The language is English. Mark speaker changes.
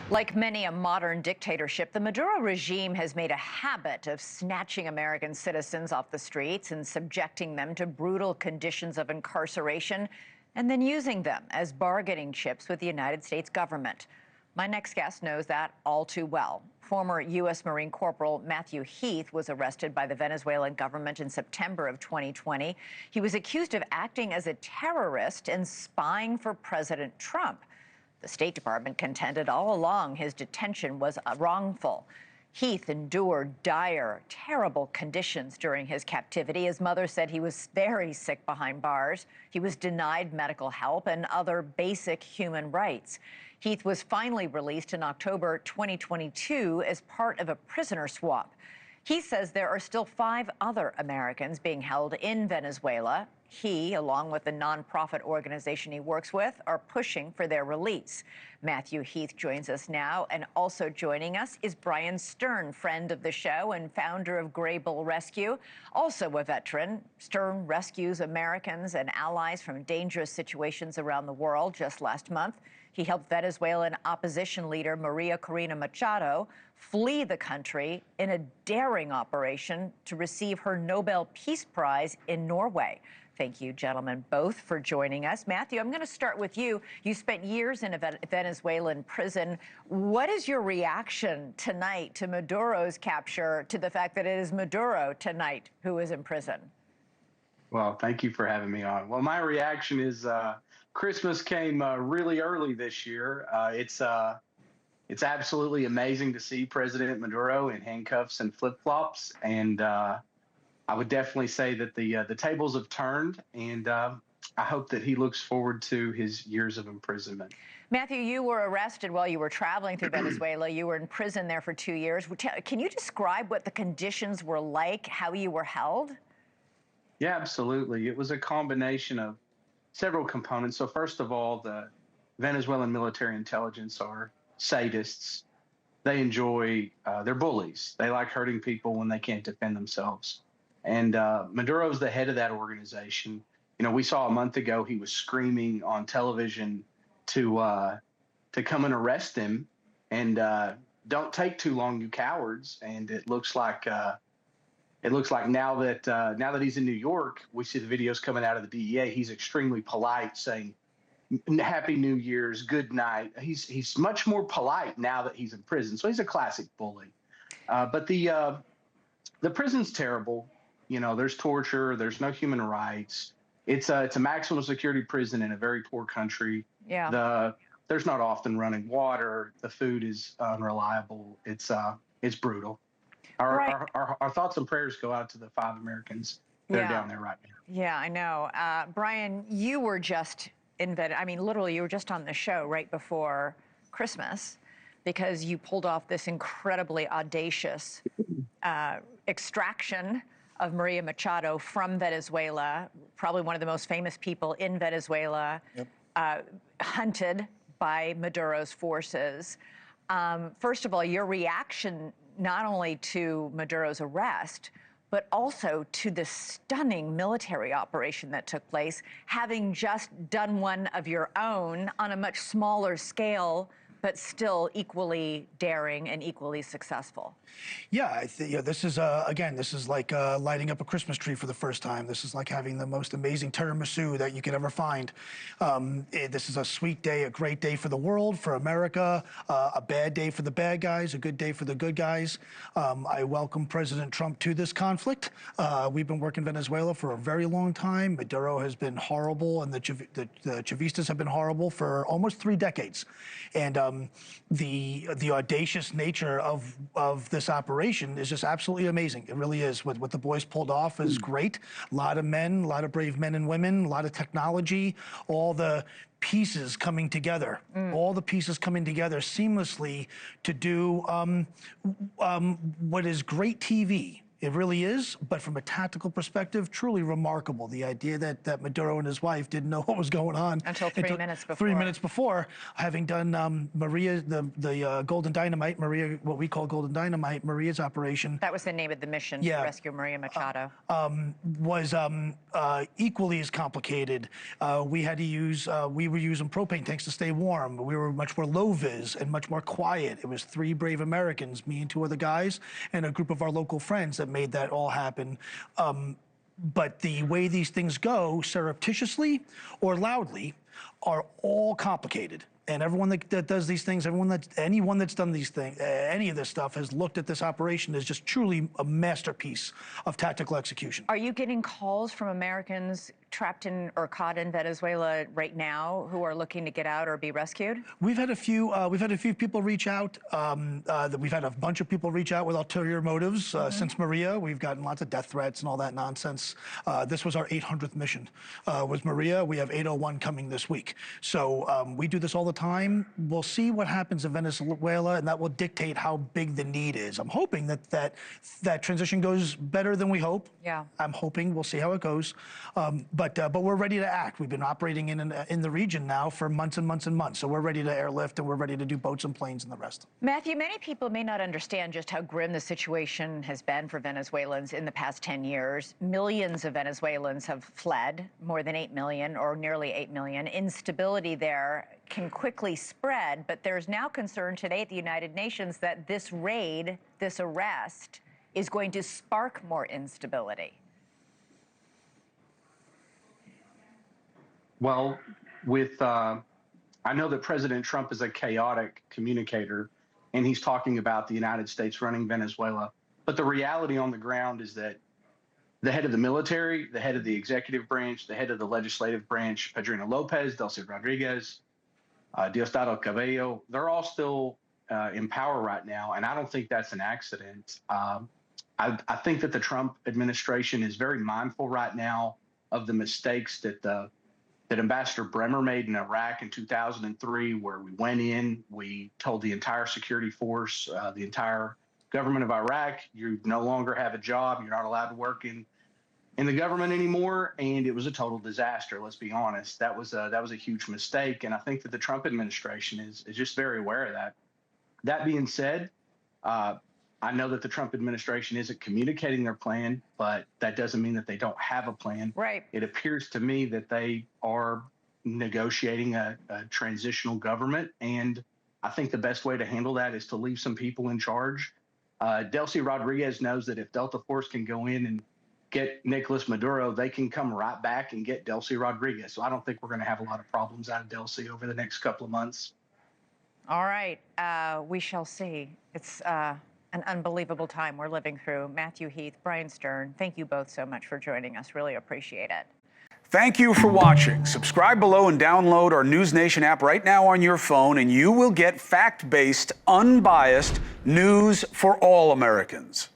Speaker 1: Like many a modern dictatorship, the Maduro regime has made a habit of snatching American citizens off the streets and subjecting them to brutal conditions of incarceration, and then using them as bargaining chips with the United States government. My next guest knows that all too well. Former U.S. Marine Corporal Matthew Heath was arrested by the Venezuelan government in September of 2020. He was accused of acting as a terrorist and spying for President Trump. The State Department contended all along his detention was wrongful. Heath endured dire, terrible conditions during his captivity. His mother said he was very sick behind bars. He was denied medical help and other basic human rights. Heath was finally released in October 2022 as part of a prisoner swap. He says there are still 5 other Americans being held in Venezuela. He, along with the nonprofit organization he works with, are pushing for their release. Matthew Heath joins us now, and also joining us is Brian Stern, friend of the show and founder of Gray Bull Rescue. Also a veteran, Stern rescues Americans and allies from dangerous situations around the world. Just last month, he helped Venezuelan opposition leader Maria Corina Machado flee the country in a daring operation to receive her Nobel Peace Prize in Norway. Thank you, gentlemen, both for joining us. Matthew, I'm going to start with you. You spent years in a Venezuelan prison. What is your reaction tonight to Maduro's capture, to the fact that it is Maduro tonight who is in prison?
Speaker 2: Well, thank you for having me on. Well, my reaction is Christmas came really early this year. It's absolutely amazing to see President Maduro in handcuffs and flip-flops, and I would definitely say that the tables have turned, and I hope that he looks forward to his years of imprisonment.
Speaker 1: Matthew, you were arrested while you were traveling through Venezuela. You were in prison there for 2 years. Can you describe what the conditions were like, how you were held?
Speaker 2: Yeah, absolutely. It was a combination of several components. So first of all, the Venezuelan military intelligence are sadists. They enjoy, they're bullies. They like hurting people when they can't defend themselves. And Maduro's the head of that organization. You know, we saw a month ago he was screaming on television to come and arrest him, and don't take too long, you cowards. And it looks like now that he's in New York, we see the videos coming out of the DEA. He's extremely polite, saying Happy New Year's, good night. He's much more polite now that he's in prison. So he's a classic bully. But the prison's terrible. You know, there's torture, there's no human rights. It's a maximum security prison in a very poor country.
Speaker 1: Yeah.
Speaker 2: There's not often running water. The food is unreliable. It's brutal. Our thoughts and prayers go out to the 5 Americans that are down there right now.
Speaker 1: Yeah, I know. Brian, you were just literally, you were just on the show right before Christmas because you pulled off this incredibly audacious extraction of Maria Machado from Venezuela, probably one of the most famous people in Venezuela, hunted by Maduro's forces. First of all, your reaction not only to Maduro's arrest, but also to the stunning military operation that took place, having just done one of your own on a much smaller scale, but still equally daring and equally successul.
Speaker 3: Yeah, this is, again, this is like lighting up a Christmas tree for the first time. This is like having the most amazing tiramisu that you could ever find. This is a sweet day, a great day for the world, for America, a bad day for the bad guys, a good day for the good guys. I welcome President Trump to this conflict. We've been working in Venezuela for a very long time. Maduro has been horrible, and the Chavistas have been horrible for almost 3 decades. And the audacious nature of this operation is just absolutely amazing. It really is. What the boys pulled off is great. A lot of men, a lot of brave men and women, a lot of technology, all the pieces coming together, all the pieces coming together seamlessly to do what is great TV It really is, but from a tactical perspective, truly remarkable. The idea that Maduro and his wife didn't know what was going on
Speaker 1: until 3 minutes before.
Speaker 3: 3 minutes before, having done Maria, the Golden Dynamite, Maria, what we call Golden Dynamite, Maria's operation.
Speaker 1: That was the name of the mission to rescue Maria Machado.
Speaker 3: Was equally as complicated. We had to use, we were using propane tanks to stay warm. We were much more low-vis and much more quiet. It was 3 brave Americans, me and 2 other guys, and a group of our local friends that made that all happen. But the way these things go, surreptitiously or loudly, are all complicated. And everyone that does these things, anyone that's done these things, any of this stuff, has looked at this operation as just truly a masterpiece of tactical execution.
Speaker 1: Are you getting calls from Americans trapped in or caught in Venezuela right now who are looking to get out or be rescued?
Speaker 3: We've had a few people reach out. We've had a bunch of people reach out with ulterior motives since Maria. We've gotten lots of death threats and all that nonsense. This was our 800th mission. Was Maria? We have 801 coming this week. So we do this all the time. We'll see what happens in Venezuela, and that will dictate how big the need is. I'm hoping that transition goes better than we hope.
Speaker 1: Yeah.
Speaker 3: I'm hoping. We'll see how it goes. But we're ready to act. We've been operating in the region now for months and months and months. So we're ready to airlift, and we're ready to do boats and planes and the rest.
Speaker 1: Matthew, many people may not understand just how grim the situation has been for Venezuelans in the past 10 years. Millions of Venezuelans have fled, more than 8 million or nearly 8 million. Instability there can quickly spread, but there's now concern today at the United Nations that this raid, this arrest, is going to spark more instability.
Speaker 2: Well, I know that President Trump is a chaotic communicator, and he's talking about the United States running Venezuela. But the reality on the ground is that the head of the military, the head of the executive branch, the head of the legislative branch, Pedro Lopez, Delcy Rodriguez, Diosdado Cabello, they're all still in power right now, and I don't think that's an accident. I think that the Trump administration is very mindful right now of the mistakes that Ambassador Bremer made in Iraq in 2003, where we went in, we told the entire security force, the entire government of Iraq, you no longer have a job, you're not allowed to work in the government anymore, and it was a total disaster. Let's be honest. That was a huge mistake, and I think that the Trump administration is just very aware of that. That being said, I know that the Trump administration isn't communicating their plan, but that doesn't mean that they don't have a plan.
Speaker 1: Right.
Speaker 2: It appears to me that they are negotiating a transitional government, and I think the best way to handle that is to leave some people in charge. Delcy Rodriguez knows that if Delta Force can go in and get Nicolas Maduro, they can come right back and get Delcy Rodriguez. So I don't think we're going to have a lot of problems out of Delcy over the next couple of months.
Speaker 1: All right. We shall see. It's an unbelievable time we're living through. Matthew Heath, Brian Stern, thank you both so much for joining us. Really appreciate it.
Speaker 4: Thank you for watching. Subscribe below and download our NewsNation app right now on your phone, and you will get fact-based, unbiased news for all Americans.